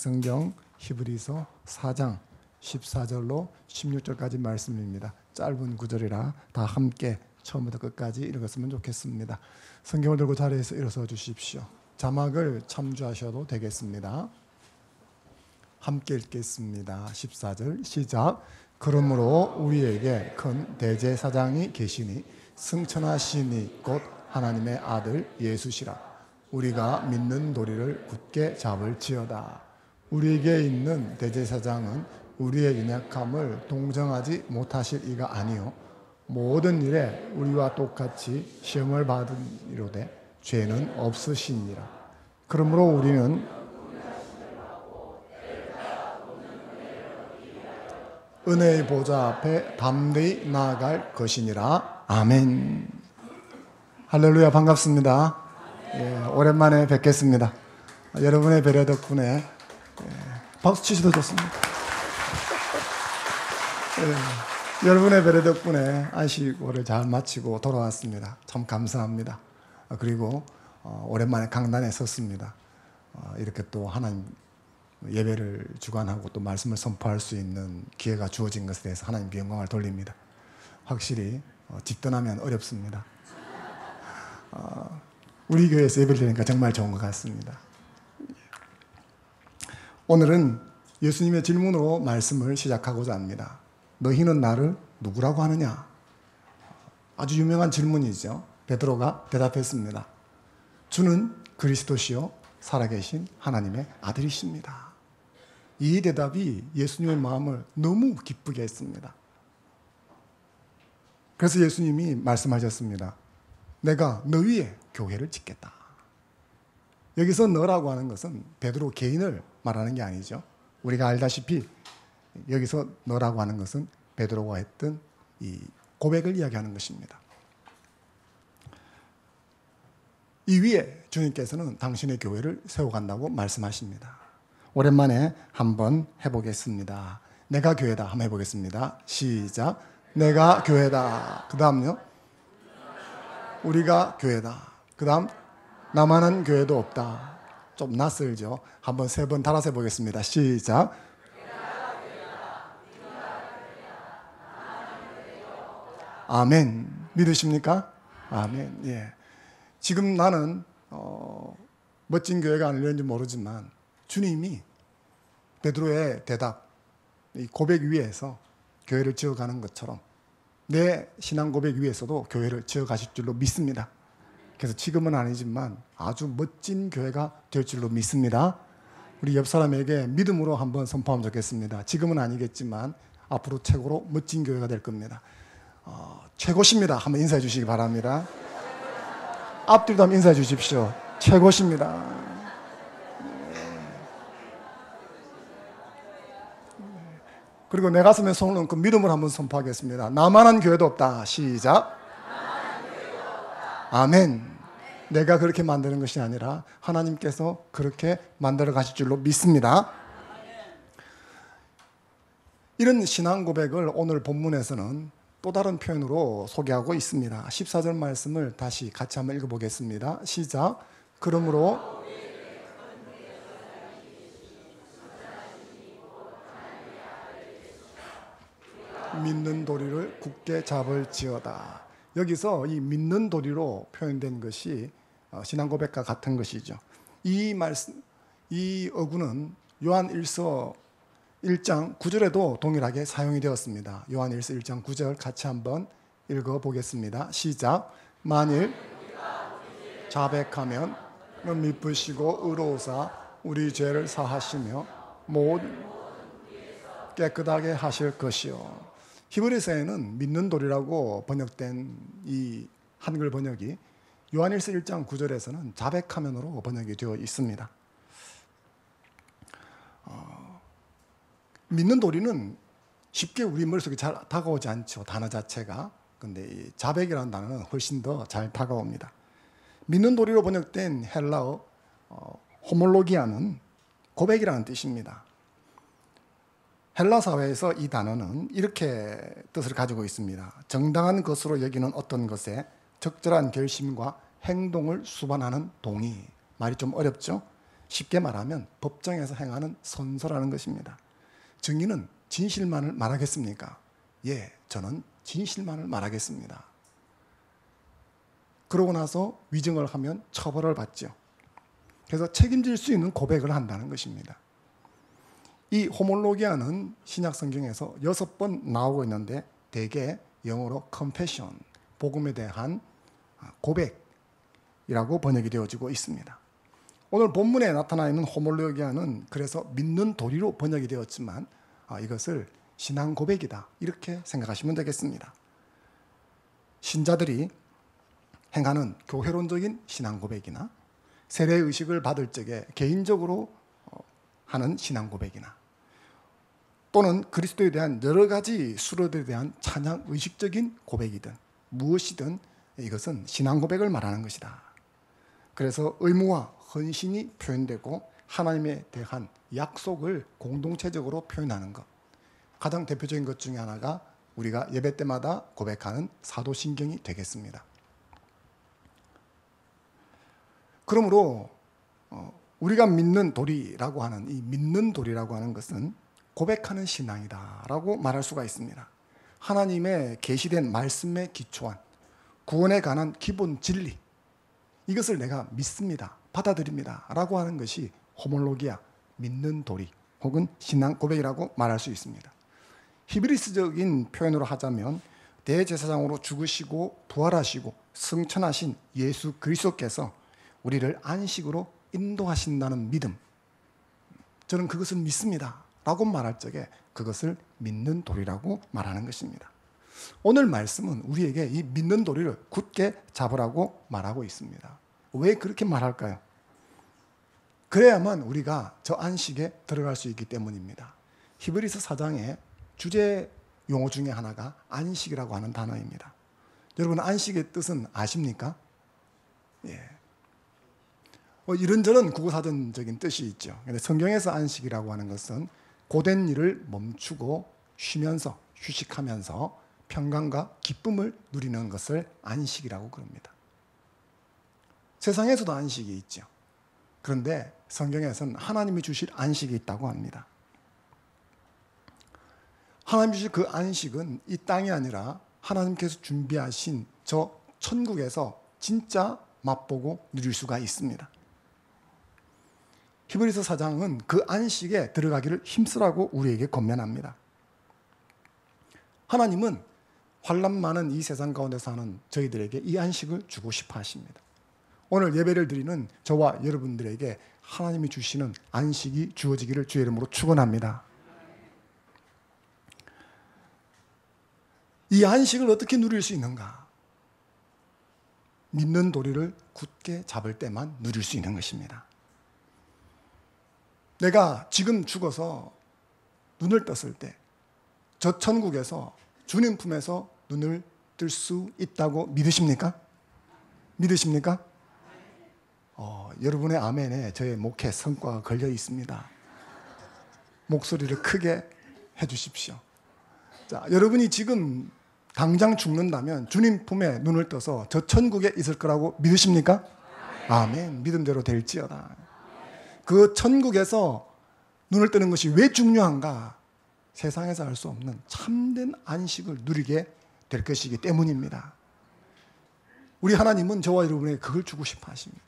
성경 히브리서 4장 14절로 16절까지 말씀입니다. 짧은 구절이라 다 함께 처음부터 끝까지 읽었으면 좋겠습니다. 성경을 들고 자리에서 일어서 주십시오. 자막을 참조하셔도 되겠습니다. 함께 읽겠습니다. 14절 시작. 그러므로 우리에게 큰 대제사장이 계시니 승천하시니 곧 하나님의 아들 예수시라. 우리가 믿는 도리를 굳게 잡을지어다. 우리에게 있는 대제사장은 우리의 연약함을 동정하지 못하실 이가 아니요 모든 일에 우리와 똑같이 시험을 받은 이로되 죄는 없으시니라. 그러므로 우리는 은혜의 보좌 앞에 담대히 나아갈 것이니라. 아멘. 할렐루야. 반갑습니다. 오랜만에 뵙겠습니다. 여러분의 배려 덕분에 박수 치셔도 좋습니다. 여러분의 배려 덕분에 안식일을 잘 마치고 돌아왔습니다. 참 감사합니다. 그리고 오랜만에 강단에 섰습니다. 이렇게 또 하나님 예배를 주관하고 또 말씀을 선포할 수 있는 기회가 주어진 것에 대해서 하나님께 영광을 돌립니다. 확실히 집 떠나면 어렵습니다. 우리 교회에서 예배를 드리니까 정말 좋은 것 같습니다. 오늘은 예수님의 질문으로 말씀을 시작하고자 합니다. 너희는 나를 누구라고 하느냐? 아주 유명한 질문이죠. 베드로가 대답했습니다. 주는 그리스도시요 살아계신 하나님의 아들이십니다. 이 대답이 예수님의 마음을 너무 기쁘게 했습니다. 그래서 예수님이 말씀하셨습니다. 내가 너 위에 교회를 짓겠다. 여기서 너라고 하는 것은 베드로 개인을 말하는 게 아니죠. 우리가 알다시피 여기서 너라고 하는 것은 베드로가 했던 이 고백을 이야기하는 것입니다. 이 위에 주님께서는 당신의 교회를 세워간다고 말씀하십니다. 오랜만에 한번 해보겠습니다. 내가 교회다. 한번 해보겠습니다. 시작. 내가 교회다. 그 다음요. 우리가 교회다. 그 다음 나만한 교회도 없다. 좀 낯설죠. 한번 3번 달아서 해보겠습니다. 시작. 아멘. 믿으십니까? 아멘. 예. 지금 나는 멋진 교회가 아니려는지 모르지만 주님이 베드로의 대답, 이 고백 위에서 교회를 지어가는 것처럼 내 신앙 고백 위에서도 교회를 지어가실 줄로 믿습니다. 그래서 지금은 아니지만 아주 멋진 교회가 될 줄로 믿습니다. 우리 옆 사람에게 믿음으로 한번 선포하면 좋겠습니다. 지금은 아니겠지만 앞으로 최고로 멋진 교회가 될 겁니다. 최고십니다. 한번 인사해 주시기 바랍니다. 앞뒤로 한번 인사해 주십시오. 최고십니다. 그리고 내 가슴에 손을 얹고 믿음을 한번 선포하겠습니다. 나만한 교회도 없다. 시작. 아멘. 내가 그렇게 만드는 것이 아니라 하나님께서 그렇게 만들어 가실 줄로 믿습니다. 이런 신앙 고백을 오늘 본문에서는 또 다른 표현으로 소개하고 있습니다. 14절 말씀을 다시 같이 한번 읽어보겠습니다. 시작. 그러므로 믿는 도리를 굳게 잡을지어다. 여기서 이 믿는 도리로 표현된 것이 신앙 고백과 같은 것이죠. 이 말씀, 이 어구는 요한 1서 1장 9절에도 동일하게 사용이 되었습니다. 요한 1서 1장 9절 같이 한번 읽어보겠습니다. 시작. 만일 자백하면 미쁘시고 의로우사 우리 죄를 사하시며 모든 깨끗하게 하실 것이요. 히브리서에는 믿는 도리라고 번역된 이 한글 번역이 요한일서 1장 9절에서는 자백하면으로 번역이 되어 있습니다. 믿는 도리는 쉽게 우리 머릿속에 잘 다가오지 않죠. 단어 자체가. 근데 이 자백이라는 단어는 훨씬 더 잘 다가옵니다. 믿는 도리로 번역된 헬라어 호몰로기아는 고백이라는 뜻입니다. 헬라 사회에서 이 단어는 이렇게 뜻을 가지고 있습니다. 정당한 것으로 여기는 어떤 것에 적절한 결심과 행동을 수반하는 동의. 말이 좀 어렵죠? 쉽게 말하면 법정에서 행하는 선서라는 것입니다. 증인은 진실만을 말하겠습니까? 예, 저는 진실만을 말하겠습니다. 그러고 나서 위증을 하면 처벌을 받죠. 그래서 책임질 수 있는 고백을 한다는 것입니다. 이 호몰로기아는 신약 성경에서 6번 나오고 있는데 대개 영어로 confession, 복음에 대한 고백이라고 번역이 되어지고 있습니다. 오늘 본문에 나타나 있는 호몰로기아는 그래서 믿는 도리로 번역이 되었지만 이것을 신앙 고백이다 이렇게 생각하시면 되겠습니다. 신자들이 행하는 교회론적인 신앙 고백이나 세례의식을 받을 적에 개인적으로 하는 신앙 고백이나 또는 그리스도에 대한 여러 가지 수로들에 대한 찬양 의식적인 고백이든 무엇이든 이것은 신앙 고백을 말하는 것이다. 그래서 의무와 헌신이 표현되고 하나님에 대한 약속을 공동체적으로 표현하는 것. 가장 대표적인 것 중에 하나가 우리가 예배 때마다 고백하는 사도신경이 되겠습니다. 그러므로 우리가 믿는 도리라고 하는 이 믿는 도리라고 하는 것은 고백하는 신앙이다라고 말할 수가 있습니다. 하나님의 계시된 말씀에 기초한 구원에 관한 기본 진리, 이것을 내가 믿습니다, 받아들입니다 라고 하는 것이 호몰로기아, 믿는 도리 혹은 신앙 고백이라고 말할 수 있습니다. 히브리스적인 표현으로 하자면 대제사장으로 죽으시고 부활하시고 승천하신 예수 그리스도께서 우리를 안식으로 인도하신다는 믿음, 저는 그것을 믿습니다 라고 말할 적에 그것을 믿는 도리라고 말하는 것입니다. 오늘 말씀은 우리에게 이 믿는 도리를 굳게 잡으라고 말하고 있습니다. 왜 그렇게 말할까요? 그래야만 우리가 저 안식에 들어갈 수 있기 때문입니다. 히브리서 4장의 주제 용어 중에 하나가 안식이라고 하는 단어입니다. 여러분, 안식의 뜻은 아십니까? 예. 이런저런 국어사전적인 뜻이 있죠. 근데 성경에서 안식이라고 하는 것은 고된 일을 멈추고 쉬면서, 휴식하면서 평강과 기쁨을 누리는 것을 안식이라고 그럽니다. 세상에서도 안식이 있죠. 그런데 성경에서는 하나님이 주실 안식이 있다고 합니다. 하나님이 주실 그 안식은 이 땅이 아니라 하나님께서 준비하신 저 천국에서 진짜 맛보고 누릴 수가 있습니다. 히브리서 4장은 그 안식에 들어가기를 힘쓰라고 우리에게 권면합니다. 하나님은 환난 많은 이 세상 가운데 사는 저희들에게 이 안식을 주고 싶어 하십니다. 오늘 예배를 드리는 저와 여러분들에게 하나님이 주시는 안식이 주어지기를 주의 이름으로 축원합니다. 이 안식을 어떻게 누릴 수 있는가? 믿는 도리를 굳게 잡을 때만 누릴 수 있는 것입니다. 내가 지금 죽어서 눈을 떴을 때 저 천국에서 주님 품에서 눈을 뜰 수 있다고 믿으십니까? 믿으십니까? 여러분의 아멘에 저의 목회 성과가 걸려 있습니다. 목소리를 크게 해주십시오. 자, 여러분이 지금 당장 죽는다면 주님 품에 눈을 떠서 저 천국에 있을 거라고 믿으십니까? 아멘. 믿음대로 될지어다. 그 천국에서 눈을 뜨는 것이 왜 중요한가? 세상에서 알 수 없는 참된 안식을 누리게 될 것이기 때문입니다. 우리 하나님은 저와 여러분에게 그걸 주고 싶어 하십니다.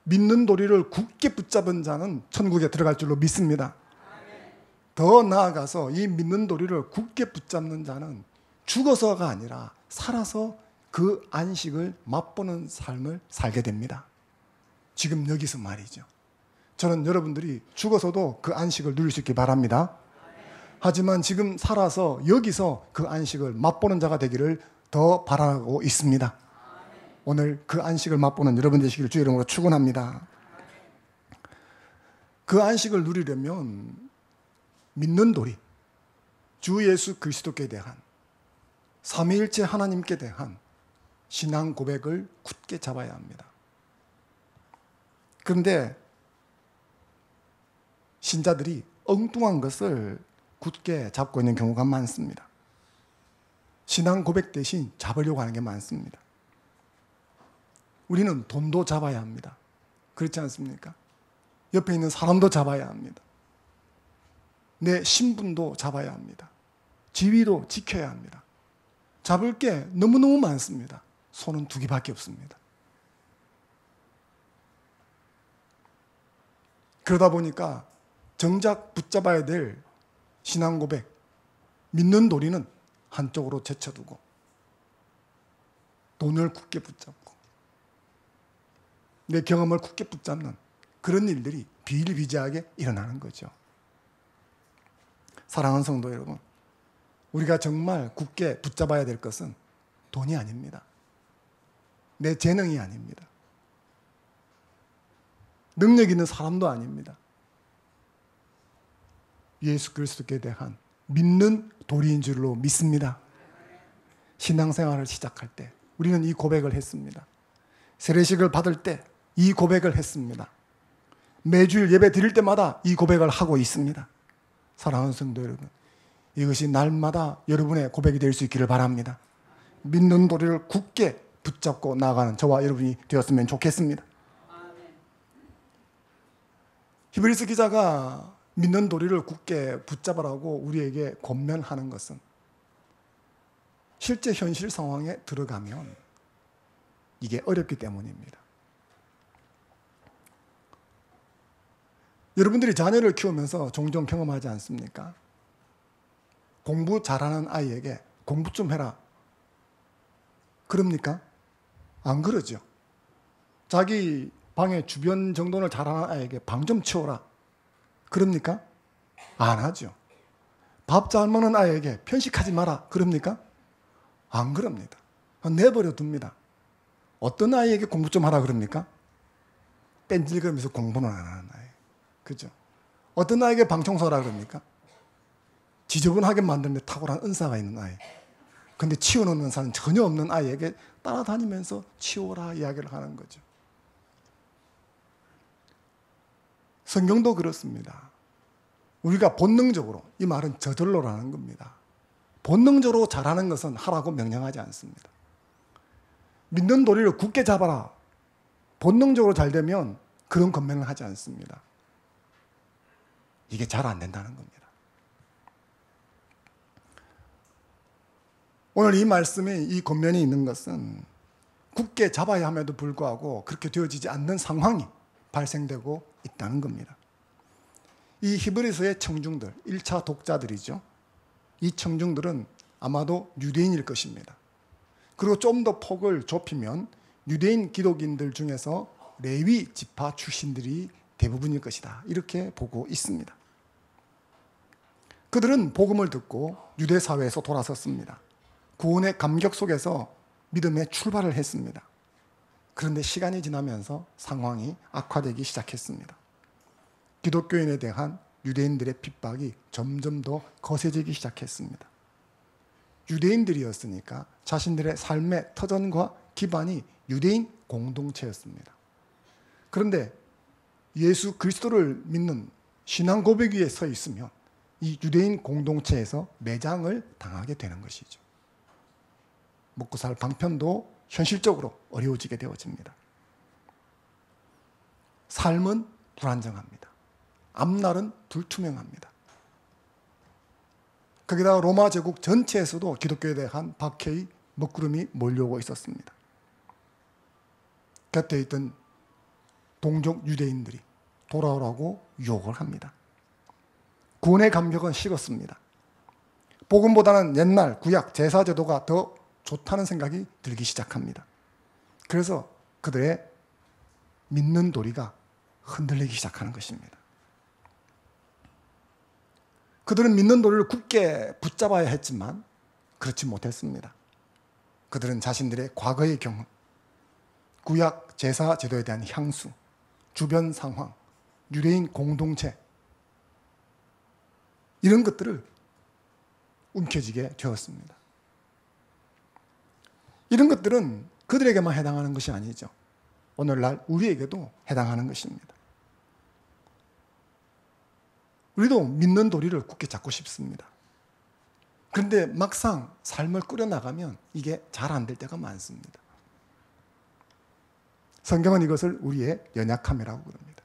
믿는 도리를 굳게 붙잡은 자는 천국에 들어갈 줄로 믿습니다. 더 나아가서 이 믿는 도리를 굳게 붙잡는 자는 죽어서가 아니라 살아서 그 안식을 맛보는 삶을 살게 됩니다. 지금 여기서 말이죠. 저는 여러분들이 죽어서도 그 안식을 누릴 수 있기 바랍니다. 하지만 지금 살아서 여기서 그 안식을 맛보는 자가 되기를 더 바라고 있습니다. 오늘 그 안식을 맛보는 여러분 되시기를 주의 이름으로 축원합니다. 그 안식을 누리려면 믿는 도리, 주 예수 그리스도께 대한 삼위일체 하나님께 대한 신앙 고백을 굳게 잡아야 합니다. 그런데 신자들이 엉뚱한 것을 굳게 잡고 있는 경우가 많습니다. 신앙 고백 대신 잡으려고 하는 게 많습니다. 우리는 돈도 잡아야 합니다. 그렇지 않습니까? 옆에 있는 사람도 잡아야 합니다. 내 신분도 잡아야 합니다. 지위도 지켜야 합니다. 잡을 게 너무너무 많습니다. 손은 두 개밖에 없습니다. 그러다 보니까 정작 붙잡아야 될 신앙 고백, 믿는 도리는 한쪽으로 제쳐두고 돈을 굳게 붙잡고 내 경험을 굳게 붙잡는 그런 일들이 비일비재하게 일어나는 거죠. 사랑하는 성도 여러분, 우리가 정말 굳게 붙잡아야 될 것은 돈이 아닙니다. 내 재능이 아닙니다. 능력 있는 사람도 아닙니다. 예수 그리스도께 대한 믿는 도리인 줄로 믿습니다. 신앙생활을 시작할 때 우리는 이 고백을 했습니다. 세례식을 받을 때 이 고백을 했습니다. 매주일 예배 드릴 때마다 이 고백을 하고 있습니다. 사랑하는 성도 여러분, 이것이 날마다 여러분의 고백이 될 수 있기를 바랍니다. 믿는 도리를 굳게 붙잡고 나아가는 저와 여러분이 되었으면 좋겠습니다. 히브리서 기자가 믿는 도리를 굳게 붙잡으라고 우리에게 권면하는 것은 실제 현실 상황에 들어가면 이게 어렵기 때문입니다. 여러분들이 자녀를 키우면서 종종 경험하지 않습니까? 공부 잘하는 아이에게 공부 좀 해라. 그럽니까? 안 그러죠. 자기 방의 주변 정돈을 잘하는 아이에게 방 좀 치워라. 그럽니까? 안 하죠. 밥 잘 먹는 아이에게 편식하지 마라. 그럽니까? 안 그럽니다. 내버려 둡니다. 어떤 아이에게 공부 좀 하라 그럽니까? 뺀질거리면서 공부는 안 하는 아이. 그죠? 어떤 아이에게 방 청소하라 그럽니까? 지저분하게 만드는데 탁월한 은사가 있는 아이. 근데 치워놓는 은사는 전혀 없는 아이에게 따라다니면서 치워라 이야기를 하는 거죠. 성경도 그렇습니다. 우리가 본능적으로, 이 말은 저절로라는 겁니다. 본능적으로 잘하는 것은 하라고 명령하지 않습니다. 믿는 도리를 굳게 잡아라. 본능적으로 잘 되면 그런 권면을 하지 않습니다. 이게 잘 안 된다는 겁니다. 오늘 이 말씀에 이 권면이 있는 것은 굳게 잡아야 함에도 불구하고 그렇게 되어지지 않는 상황이 발생되고 있다는 겁니다. 이 히브리서의 청중들, 1차 독자들이죠. 이 청중들은 아마도 유대인일 것입니다. 그리고 좀 더 폭을 좁히면 유대인 기독인들 중에서 레위 지파 출신들이 대부분일 것이다. 이렇게 보고 있습니다. 그들은 복음을 듣고 유대 사회에서 돌아섰습니다. 구원의 감격 속에서 믿음의 출발을 했습니다. 그런데 시간이 지나면서 상황이 악화되기 시작했습니다. 기독교인에 대한 유대인들의 핍박이 점점 더 거세지기 시작했습니다. 유대인들이었으니까 자신들의 삶의 터전과 기반이 유대인 공동체였습니다. 그런데 예수 그리스도를 믿는 신앙 고백 위에 서 있으면 이 유대인 공동체에서 매장을 당하게 되는 것이죠. 먹고 살 방편도 현실적으로 어려워지게 되어집니다. 삶은 불안정합니다. 앞날은 불투명합니다. 거기다가 로마 제국 전체에서도 기독교에 대한 박해의 먹구름이 몰려오고 있었습니다. 곁에 있던 동족 유대인들이 돌아오라고 유혹을 합니다. 구원의 감격은 식었습니다. 복음보다는 옛날 구약 제사 제도가 더 좋다는 생각이 들기 시작합니다. 그래서 그들의 믿는 도리가 흔들리기 시작하는 것입니다. 그들은 믿는 도리를 굳게 붙잡아야 했지만 그렇지 못했습니다. 그들은 자신들의 과거의 경험, 구약 제사 제도에 대한 향수, 주변 상황, 유대인 공동체 이런 것들을 움켜쥐게 되었습니다. 이런 것들은 그들에게만 해당하는 것이 아니죠. 오늘날 우리에게도 해당하는 것입니다. 우리도 믿는 도리를 굳게 잡고 싶습니다. 그런데 막상 삶을 꾸려나가면 이게 잘 안 될 때가 많습니다. 성경은 이것을 우리의 연약함이라고 그럽니다.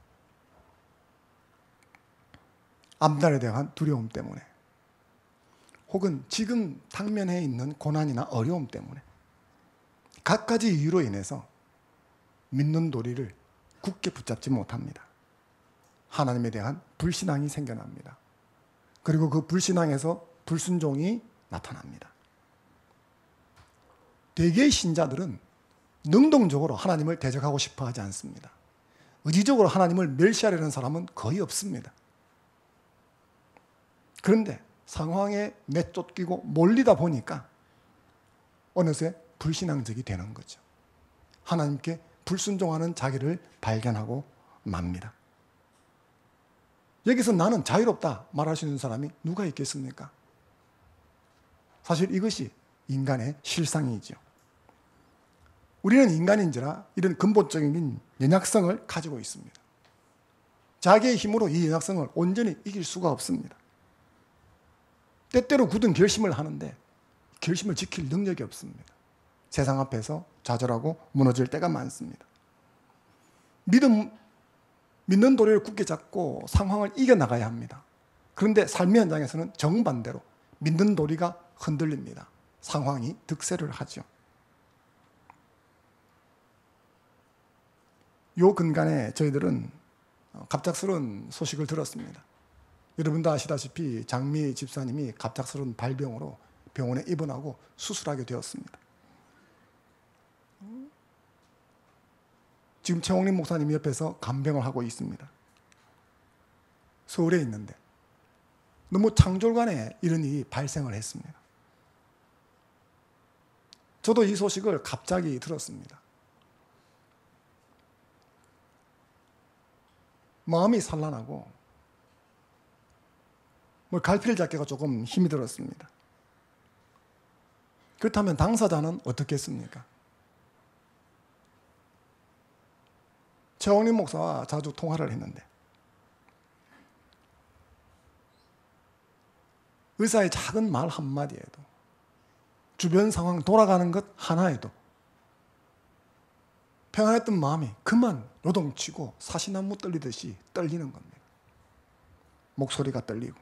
앞날에 대한 두려움 때문에, 혹은 지금 당면에 있는 고난이나 어려움 때문에, 갖가지 이유로 인해서 믿는 도리를 굳게 붙잡지 못합니다. 하나님에 대한 불신앙이 생겨납니다. 그리고 그 불신앙에서 불순종이 나타납니다. 대개의 신자들은 능동적으로 하나님을 대적하고 싶어 하지 않습니다. 의지적으로 하나님을 멸시하려는 사람은 거의 없습니다. 그런데 상황에 내쫓기고 몰리다 보니까 어느새 불신앙적이 되는 거죠. 하나님께 불순종하는 자기를 발견하고 맙니다. 여기서 나는 자유롭다 말할 수 있는 사람이 누가 있겠습니까? 사실 이것이 인간의 실상이죠. 우리는 인간인지라 이런 근본적인 연약성을 가지고 있습니다. 자기의 힘으로 이 연약성을 온전히 이길 수가 없습니다. 때때로 굳은 결심을 하는데 결심을 지킬 능력이 없습니다. 세상 앞에서 좌절하고 무너질 때가 많습니다. 믿는 도리를 굳게 잡고 상황을 이겨나가야 합니다. 그런데 삶의 현장에서는 정반대로 믿는 도리가 흔들립니다. 상황이 득세를 하죠. 요 근간에 저희들은 갑작스러운 소식을 들었습니다. 여러분도 아시다시피 장미 집사님이 갑작스러운 발병으로 병원에 입원하고 수술하게 되었습니다. 지금 최홍림 목사님이 옆에서 간병을 하고 있습니다. 서울에 있는데 너무 창졸간에 이런 일이 발생을 했습니다. 저도 이 소식을 갑자기 들었습니다. 마음이 산란하고 갈피를 잡기가 조금 힘이 들었습니다. 그렇다면 당사자는 어떻겠습니까? 최홍림 목사와 자주 통화를 했는데 의사의 작은 말 한마디에도, 주변 상황 돌아가는 것 하나에도 평안했던 마음이 그만 요동치고 사시나무 떨리듯이 떨리는 겁니다. 목소리가 떨리고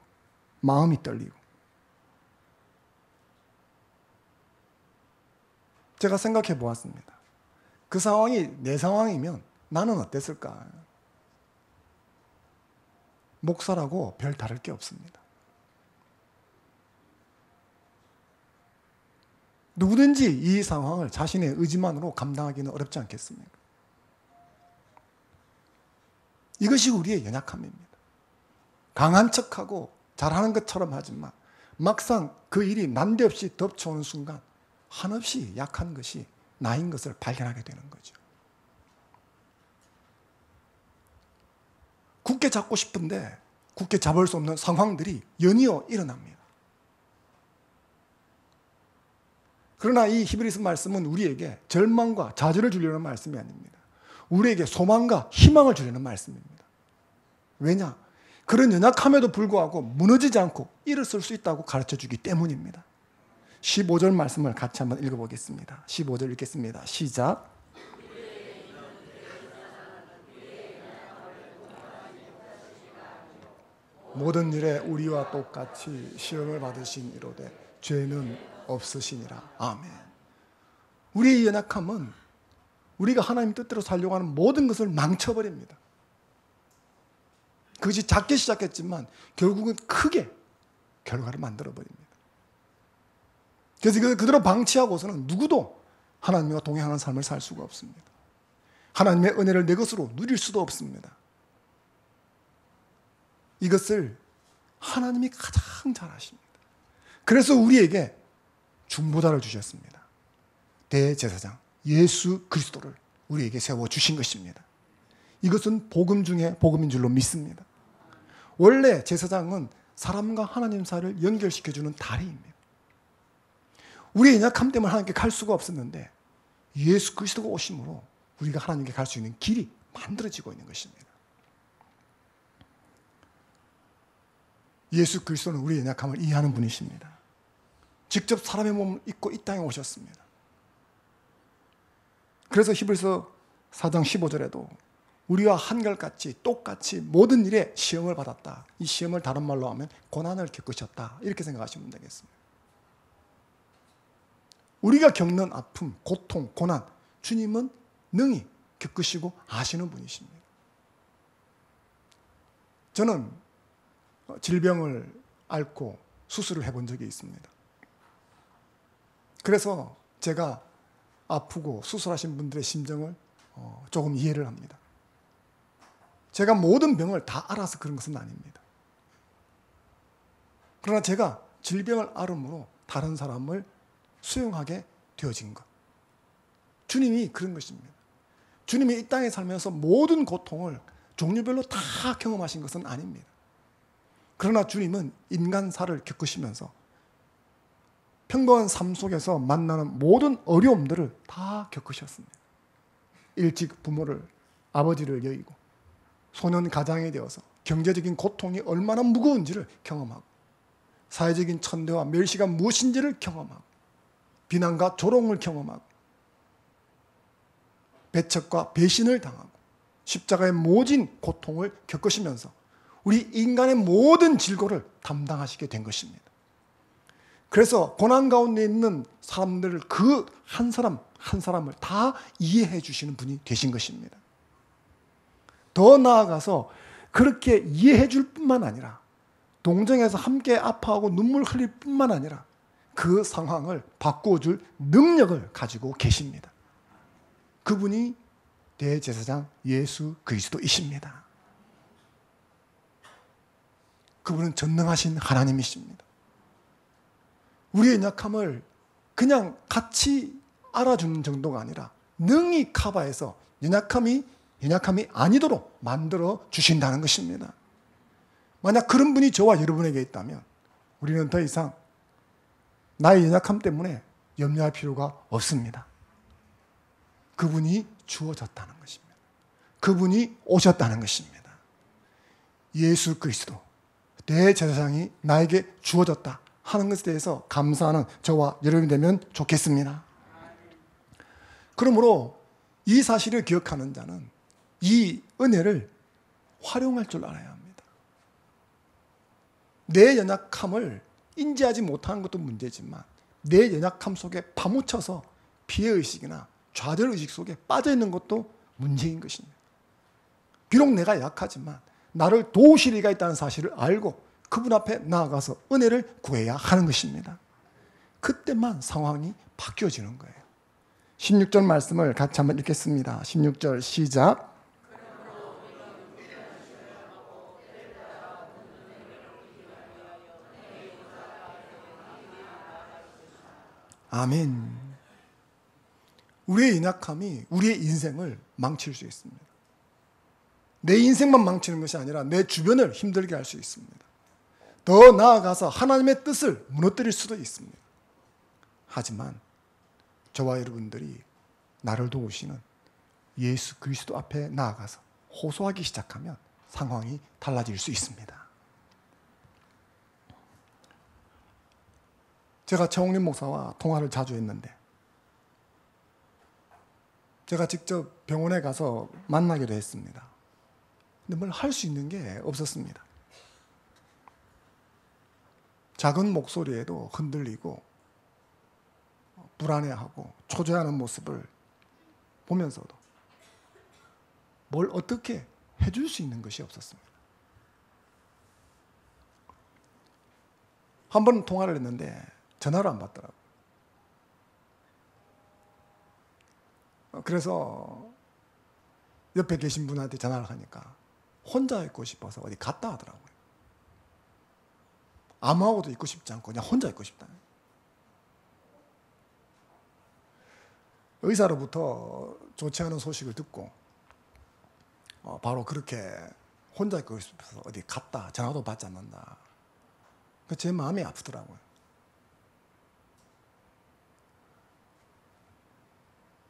마음이 떨리고. 제가 생각해 보았습니다. 그 상황이 내 상황이면 나는 어땠을까? 목사라고 별 다를 게 없습니다. 누구든지 이 상황을 자신의 의지만으로 감당하기는 어렵지 않겠습니까? 이것이 우리의 연약함입니다. 강한 척하고 잘하는 것처럼 하지만 막상 그 일이 난데없이 덮쳐오는 순간 한없이 약한 것이 나인 것을 발견하게 되는 거죠. 굳게 잡고 싶은데 굳게 잡을 수 없는 상황들이 연이어 일어납니다. 그러나 이 히브리서 말씀은 우리에게 절망과 좌절을 주려는 말씀이 아닙니다. 우리에게 소망과 희망을 주려는 말씀입니다. 왜냐? 그런 연약함에도 불구하고 무너지지 않고 일어설 수 있다고 가르쳐주기 때문입니다. 15절 말씀을 같이 한번 읽어보겠습니다. 15절 읽겠습니다. 시작. 모든 일에 우리와 똑같이 시험을 받으신 이로되 죄는 없으시니라. 아멘. 우리의 연약함은 우리가 하나님 뜻대로 살려고 하는 모든 것을 망쳐버립니다. 그것이 작게 시작했지만 결국은 크게 결과를 만들어버립니다. 그래서 그대로 방치하고서는 누구도 하나님과 동행하는 삶을 살 수가 없습니다. 하나님의 은혜를 내 것으로 누릴 수도 없습니다. 이것을 하나님이 가장 잘 아십니다. 그래서 우리에게 중보자를 주셨습니다. 대제사장 예수 그리스도를 우리에게 세워주신 것입니다. 이것은 복음 중에 복음인 줄로 믿습니다. 원래 제사장은 사람과 하나님 사이를 연결시켜주는 다리입니다. 우리의 연약함 때문에 하나님께 갈 수가 없었는데 예수 그리스도가 오심으로 우리가 하나님께 갈 수 있는 길이 만들어지고 있는 것입니다. 예수 그리스도는 우리의 연약함을 이해하는 분이십니다. 직접 사람의 몸을 입고 이 땅에 오셨습니다. 그래서 히브리서 4장 15절에도 우리와 한결같이 똑같이 모든 일에 시험을 받았다. 이 시험을 다른 말로 하면 고난을 겪으셨다. 이렇게 생각하시면 되겠습니다. 우리가 겪는 아픔, 고통, 고난, 주님은 능히 겪으시고 아시는 분이십니다. 저는 질병을 앓고 수술을 해본 적이 있습니다. 그래서 제가 아프고 수술하신 분들의 심정을 조금 이해를 합니다. 제가 모든 병을 다 알아서 그런 것은 아닙니다. 그러나 제가 질병을 앓음으로 다른 사람을 수용하게 되어진 것. 주님이 그런 것입니다. 주님이 이 땅에 살면서 모든 고통을 종류별로 다 경험하신 것은 아닙니다. 그러나 주님은 인간사를 겪으시면서 평범한 삶 속에서 만나는 모든 어려움들을 다 겪으셨습니다. 일찍 부모를, 아버지를 여의고 소년 가장이 되어서 경제적인 고통이 얼마나 무거운지를 경험하고 사회적인 천대와 멸시가 무엇인지를 경험하고 비난과 조롱을 경험하고 배척과 배신을 당하고 십자가의 모진 고통을 겪으시면서 우리 인간의 모든 질고를 담당하시게 된 것입니다. 그래서 고난 가운데 있는 사람들을 그 한 사람 한 사람을 다 이해해 주시는 분이 되신 것입니다. 더 나아가서 그렇게 이해해 줄 뿐만 아니라 동정해서 함께 아파하고 눈물 흘릴 뿐만 아니라 그 상황을 바꾸어줄 능력을 가지고 계십니다. 그분이 대제사장 예수 그리스도이십니다. 그분은 전능하신 하나님이십니다. 우리의 연약함을 그냥 같이 알아주는 정도가 아니라 능히 커버해서 연약함이 아니도록 만들어 주신다는 것입니다. 만약 그런 분이 저와 여러분에게 있다면 우리는 더 이상 나의 연약함 때문에 염려할 필요가 없습니다. 그분이 주어졌다는 것입니다. 그분이 오셨다는 것입니다. 예수 그리스도 대제사장이 나에게 주어졌다 하는 것에 대해서 감사하는 저와 여러분이 되면 좋겠습니다. 그러므로 이 사실을 기억하는 자는 이 은혜를 활용할 줄 알아야 합니다. 내 연약함을 인지하지 못하는 것도 문제지만 내 연약함 속에 파묻혀서 피해의식이나 좌절의식 속에 빠져있는 것도 문제인 것입니다. 비록 내가 약하지만 나를 도우실 이가 있다는 사실을 알고 그분 앞에 나아가서 은혜를 구해야 하는 것입니다. 그때만 상황이 바뀌어지는 거예요. 16절 말씀을 같이 한번 읽겠습니다. 16절 시작. 아멘. 우리의 연약함이 우리의 인생을 망칠 수 있습니다. 내 인생만 망치는 것이 아니라 내 주변을 힘들게 할 수 있습니다. 더 나아가서 하나님의 뜻을 무너뜨릴 수도 있습니다. 하지만 저와 여러분들이 나를 도우시는 예수 그리스도 앞에 나아가서 호소하기 시작하면 상황이 달라질 수 있습니다. 제가 최홍림 목사와 통화를 자주 했는데 제가 직접 병원에 가서 만나기도 했습니다. 근데 뭘 할 수 있는 게 없었습니다. 작은 목소리에도 흔들리고 불안해하고 초조해하는 모습을 보면서도 뭘 어떻게 해줄 수 있는 것이 없었습니다. 한 번 통화를 했는데 전화를 안 받더라고요. 그래서 옆에 계신 분한테 전화를 하니까 혼자 있고 싶어서 어디 갔다 하더라고요. 아무하고도 있고 싶지 않고 그냥 혼자 있고 싶다. 의사로부터 좋지 않은 소식을 듣고 바로 그렇게 혼자 있고 싶어서 어디 갔다 전화도 받지 않는다. 제 마음이 아프더라고요.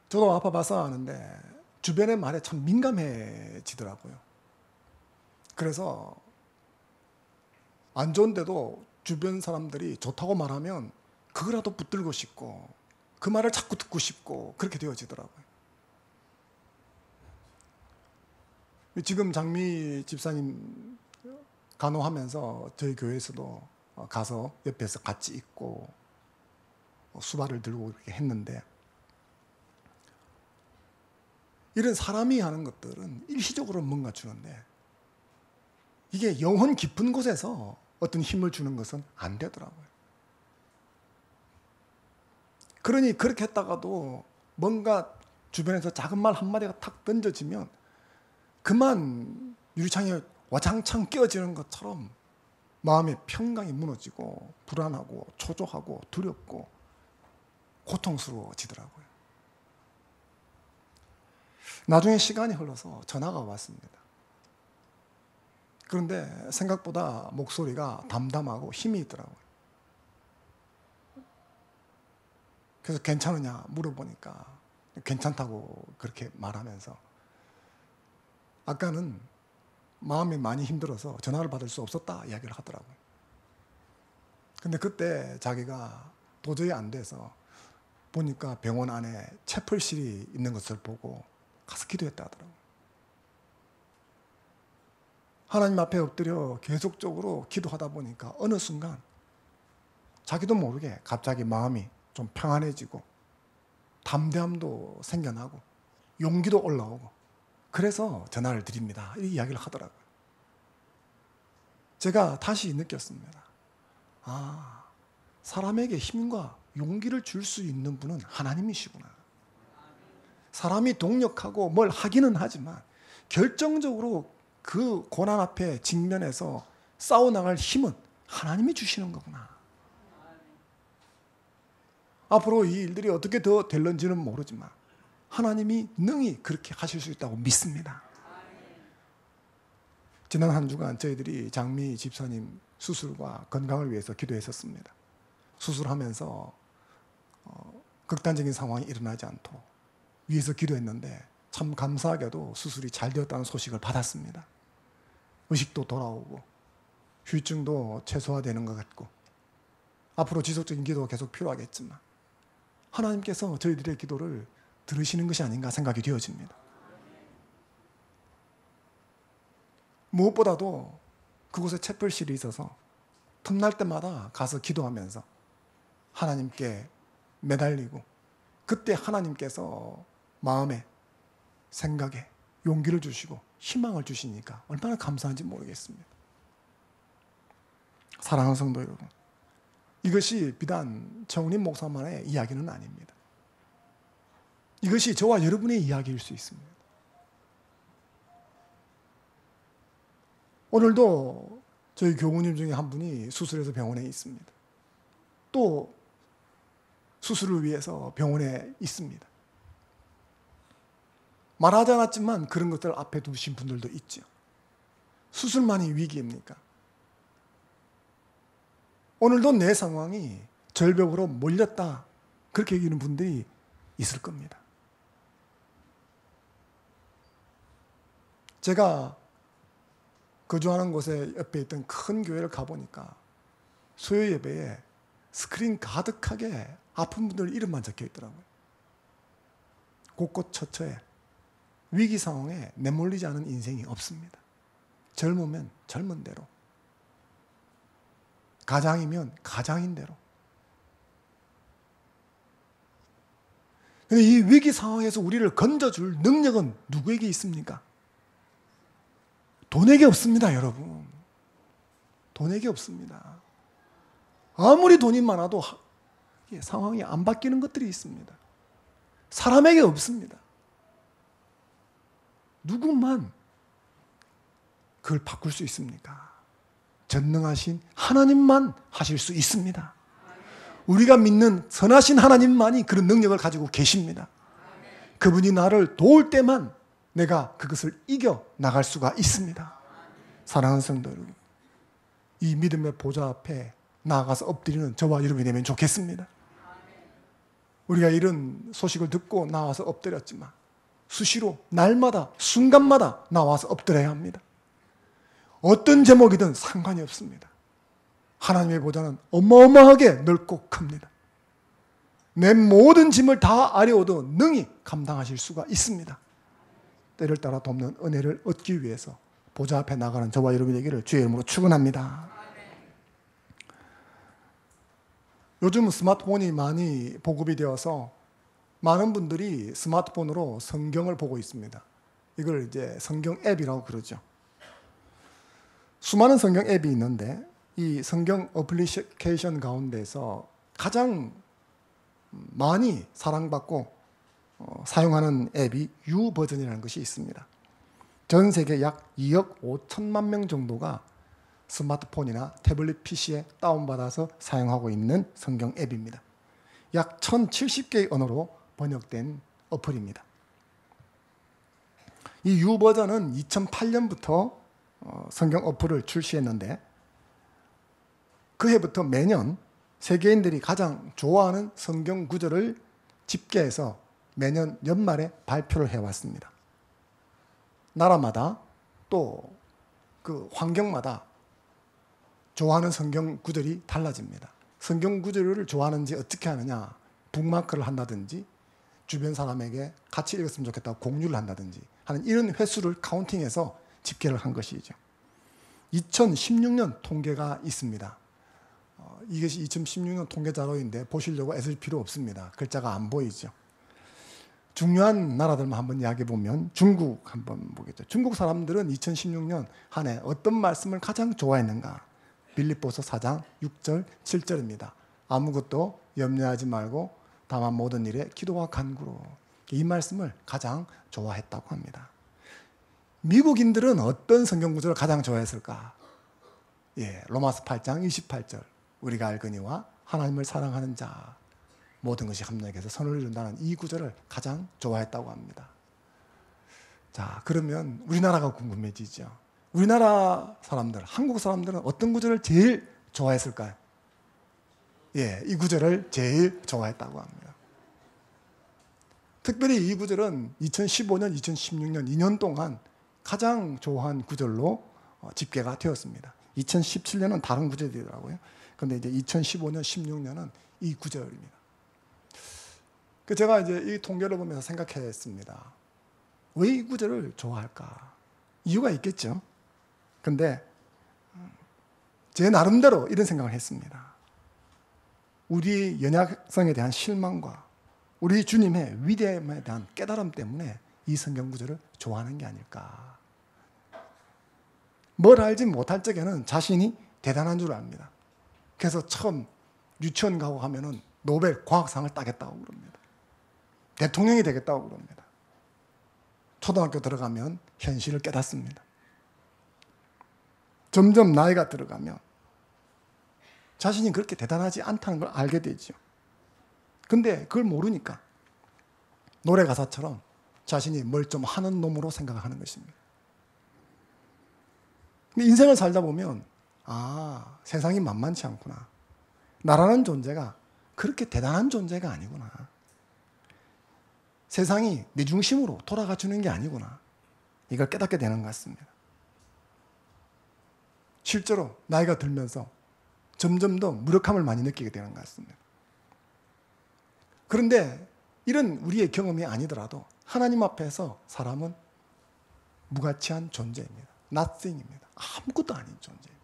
저도 아파봐서 아는데 주변의 말에 참 민감해지더라고요. 그래서 안 좋은데도 주변 사람들이 좋다고 말하면 그거라도 붙들고 싶고 그 말을 자꾸 듣고 싶고 그렇게 되어지더라고요. 지금 장미 집사님 간호하면서 저희 교회에서도 가서 옆에서 같이 있고 수발을 들고 이렇게 했는데, 이런 사람이 하는 것들은 일시적으로 뭔가 주는데 이게 영혼 깊은 곳에서 어떤 힘을 주는 것은 안 되더라고요. 그러니 그렇게 했다가도 뭔가 주변에서 작은 말 한마디가 탁 던져지면 그만 유리창에 와장창 끼어지는 것처럼 마음의 평강이 무너지고 불안하고 초조하고 두렵고 고통스러워지더라고요. 나중에 시간이 흘러서 전화가 왔습니다. 그런데 생각보다 목소리가 담담하고 힘이 있더라고요. 그래서 괜찮으냐 물어보니까 괜찮다고 그렇게 말하면서, 아까는 마음이 많이 힘들어서 전화를 받을 수 없었다 이야기를 하더라고요. 근데 그때 자기가 도저히 안 돼서 보니까 병원 안에 채플실이 있는 것을 보고 가서 기도했다 하더라고요. 하나님 앞에 엎드려 계속적으로 기도하다 보니까 어느 순간 자기도 모르게 갑자기 마음이 좀 평안해지고 담대함도 생겨나고 용기도 올라오고, 그래서 전화를 드립니다 이 이야기를 하더라고요. 제가 다시 느꼈습니다. 아, 사람에게 힘과 용기를 줄 수 있는 분은 하나님이시구나. 사람이 동력하고 뭘 하기는 하지만 결정적으로 그 고난 앞에 직면해서 싸워나갈 힘은 하나님이 주시는 거구나. 앞으로 이 일들이 어떻게 더 될런지는 모르지만 하나님이 능히 그렇게 하실 수 있다고 믿습니다. 지난 한 주간 저희들이 장미 집사님 수술과 건강을 위해서 기도했었습니다. 수술하면서 극단적인 상황이 일어나지 않도록 위해서 기도했는데 참 감사하게도 수술이 잘 되었다는 소식을 받았습니다. 의식도 돌아오고 후유증도 최소화되는 것 같고, 앞으로 지속적인 기도가 계속 필요하겠지만 하나님께서 저희들의 기도를 들으시는 것이 아닌가 생각이 되어집니다. 무엇보다도 그곳에 채플실이 있어서 틈날 때마다 가서 기도하면서 하나님께 매달리고, 그때 하나님께서 마음에 생각에 용기를 주시고 희망을 주시니까 얼마나 감사한지 모르겠습니다. 사랑하는 성도 여러분, 이것이 비단 정은임 목사만의 이야기는 아닙니다. 이것이 저와 여러분의 이야기일 수 있습니다. 오늘도 저희 교우님 중에 한 분이 수술해서 병원에 있습니다. 또 수술을 위해서 병원에 있습니다. 말하지 않았지만 그런 것들 앞에 두신 분들도 있죠. 수술만이 위기입니까? 오늘도 내 상황이 절벽으로 몰렸다 그렇게 여기는 분들이 있을 겁니다. 제가 거주하는 곳에 옆에 있던 큰 교회를 가보니까 수요 예배에 스크린 가득하게 아픈 분들 이름만 적혀 있더라고요. 곳곳 처처에 위기 상황에 내몰리지 않은 인생이 없습니다. 젊으면 젊은 대로, 가장이면 가장인 대로. 근데 이 위기 상황에서 우리를 건져줄 능력은 누구에게 있습니까? 돈에게 없습니다, 여러분. 돈에게 없습니다. 아무리 돈이 많아도 상황이 안 바뀌는 것들이 있습니다. 사람에게 없습니다. 누구만 그걸 바꿀 수 있습니까? 전능하신 하나님만 하실 수 있습니다. 우리가 믿는 선하신 하나님만이 그런 능력을 가지고 계십니다. 그분이 나를 도울 때만 내가 그것을 이겨 나갈 수가 있습니다. 사랑하는 성도 여러분, 이 믿음의 보좌 앞에 나아가서 엎드리는 저와 여러분이 되면 좋겠습니다. 우리가 이런 소식을 듣고 나와서 엎드렸지만 수시로 날마다 순간마다 나와서 엎드려야 합니다. 어떤 제목이든 상관이 없습니다. 하나님의 보좌는 어마어마하게 넓고 큽니다. 내 모든 짐을 다 아뢰어도 능히 감당하실 수가 있습니다. 때를 따라 돕는 은혜를 얻기 위해서 보좌 앞에 나가는 저와 여러분에게를 주의 이름으로 축원합니다. 요즘 스마트폰이 많이 보급이 되어서 많은 분들이 스마트폰으로 성경을 보고 있습니다. 이걸 이제 성경 앱이라고 그러죠. 수많은 성경 앱이 있는데 이 성경 어플리케이션 가운데서 가장 많이 사랑받고 사용하는 앱이 U 버전이라는 것이 있습니다. 전 세계 약 2억 5천만 명 정도가 스마트폰이나 태블릿 PC에 다운받아서 사용하고 있는 성경 앱입니다. 약 1070개의 언어로 번역된 어플입니다. 이 U 버전은 2008년부터 성경 어플을 출시했는데 그 해부터 매년 세계인들이 가장 좋아하는 성경 구절을 집계해서 매년 연말에 발표를 해왔습니다. 나라마다 또 그 환경마다 좋아하는 성경 구절이 달라집니다. 성경 구절을 좋아하는지 어떻게 하느냐, 북마크를 한다든지 주변 사람에게 같이 읽었으면 좋겠다고 공유를 한다든지 하는 이런 횟수를 카운팅해서 집계를 한 것이죠. 2016년 통계가 있습니다. 이것이 2016년 통계 자료인데 보시려고 애쓸 필요 없습니다. 글자가 안 보이죠. 중요한 나라들만 한번 이야기해 보면 중국 한번 보겠죠. 중국 사람들은 2016년 한 해 어떤 말씀을 가장 좋아했는가? 빌립보서 4장 6절 7절입니다. 아무것도 염려하지 말고 다만 모든 일에 기도와 간구로, 이 말씀을 가장 좋아했다고 합니다. 미국인들은 어떤 성경 구절을 가장 좋아했을까? 로마서 8장 28절 우리가 알거니와 하나님을 사랑하는 자 모든 것이 합력해서 선을 이룬다는 이 구절을 가장 좋아했다고 합니다. 자, 그러면 우리나라가 궁금해지죠. 우리나라 사람들, 한국 사람들은 어떤 구절을 제일 좋아했을까요? 이 구절을 제일 좋아했다고 합니다. 특별히 이 구절은 2015년, 2016년 2년 동안 가장 좋아한 구절로 집계가 되었습니다. 2017년은 다른 구절이더라고요. 그런데 이제 2015년, 16년은 이 구절입니다. 제가 이제 이 통계를 보면서 생각했습니다. 왜 이 구절을 좋아할까? 이유가 있겠죠. 근데 제 나름대로 이런 생각을 했습니다. 우리 연약성에 대한 실망과 우리 주님의 위대함에 대한 깨달음 때문에 이 성경 구절을 좋아하는 게 아닐까. 뭘 알지 못할 적에는 자신이 대단한 줄 압니다. 그래서 처음 유치원 가고 하면은 노벨 과학상을 따겠다고 그럽니다. 대통령이 되겠다고 그럽니다. 초등학교 들어가면 현실을 깨닫습니다. 점점 나이가 들어가면 자신이 그렇게 대단하지 않다는 걸 알게 되죠. 근데 그걸 모르니까 노래 가사처럼 자신이 뭘 좀 하는 놈으로 생각하는 것입니다. 근데 인생을 살다 보면 세상이 만만치 않구나. 나라는 존재가 그렇게 대단한 존재가 아니구나. 세상이 내 중심으로 돌아가 주는 게 아니구나. 이걸 깨닫게 되는 것 같습니다. 실제로 나이가 들면서 점점 더 무력함을 많이 느끼게 되는 것 같습니다. 그런데 이런 우리의 경험이 아니더라도 하나님 앞에서 사람은 무가치한 존재입니다. nothing입니다. 아무것도 아닌 존재입니다.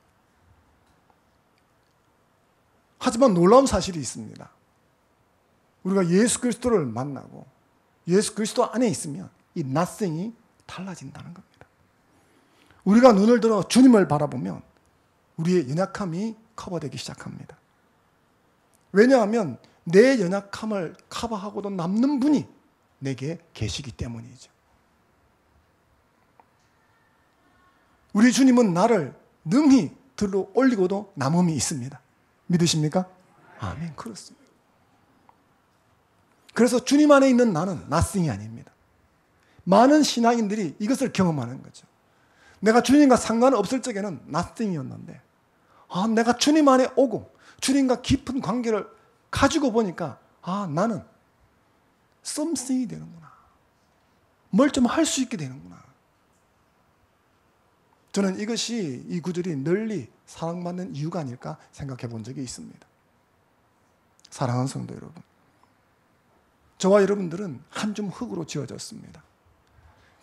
하지만 놀라운 사실이 있습니다. 우리가 예수 그리스도를 만나고 예수 그리스도 안에 있으면 이 nothing이 달라진다는 겁니다. 우리가 눈을 들어 주님을 바라보면 우리의 연약함이 커버되기 시작합니다. 왜냐하면 내 연약함을 커버하고도 남는 분이 내게 계시기 때문이죠. 우리 주님은 나를 능히 들어 올리고도 남음이 있습니다. 믿으십니까? 아멘. 그렇습니다. 그래서 주님 안에 있는 나는 nothing이 아닙니다. 많은 신앙인들이 이것을 경험하는 거죠. 내가 주님과 상관없을 적에는 nothing이었는데 내가 주님 안에 오고 주님과 깊은 관계를 가지고 보니까 나는 something이 되는구나. 뭘 좀 할 수 있게 되는구나. 저는 이것이 이 구절이 널리 사랑받는 이유가 아닐까 생각해 본 적이 있습니다. 사랑하는 성도 여러분, 저와 여러분들은 한 줌 흙으로 지어졌습니다.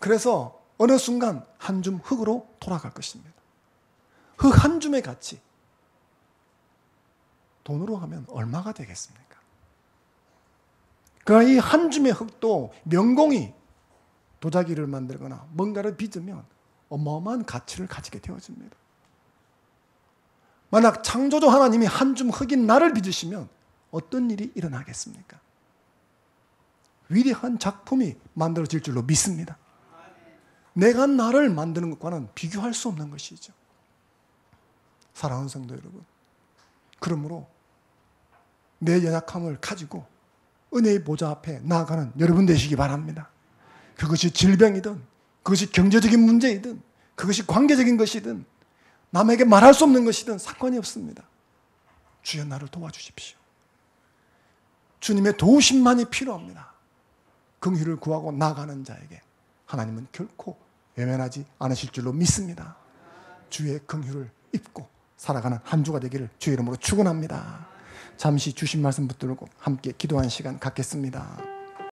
그래서 어느 순간 한 줌 흙으로 돌아갈 것입니다. 흙 한 줌의 가치, 돈으로 하면 얼마가 되겠습니까? 그러나 이 한 줌의 흙도 명공이 도자기를 만들거나 뭔가를 빚으면 어마어마한 가치를 가지게 되어집니다. 만약 창조주 하나님이 한 줌 흙인 나를 빚으시면 어떤 일이 일어나겠습니까? 위대한 작품이 만들어질 줄로 믿습니다. 내가 나를 만드는 것과는 비교할 수 없는 것이죠. 사랑하는 성도 여러분, 그러므로 내 연약함을 가지고 은혜의 보좌 앞에 나아가는 여러분 되시기 바랍니다. 그것이 질병이든, 그것이 경제적인 문제이든, 그것이 관계적인 것이든, 남에게 말할 수 없는 것이든 상관이 없습니다. 주여 나를 도와주십시오. 주님의 도우심만이 필요합니다. 긍휼을 구하고 나아가는 자에게 하나님은 결코 외면하지 않으실 줄로 믿습니다. 주의 긍휼을 입고 살아가는 한 주가 되기를 주의 이름으로 축원합니다. 잠시 주신 말씀 붙들고 함께 기도하는 시간 갖겠습니다.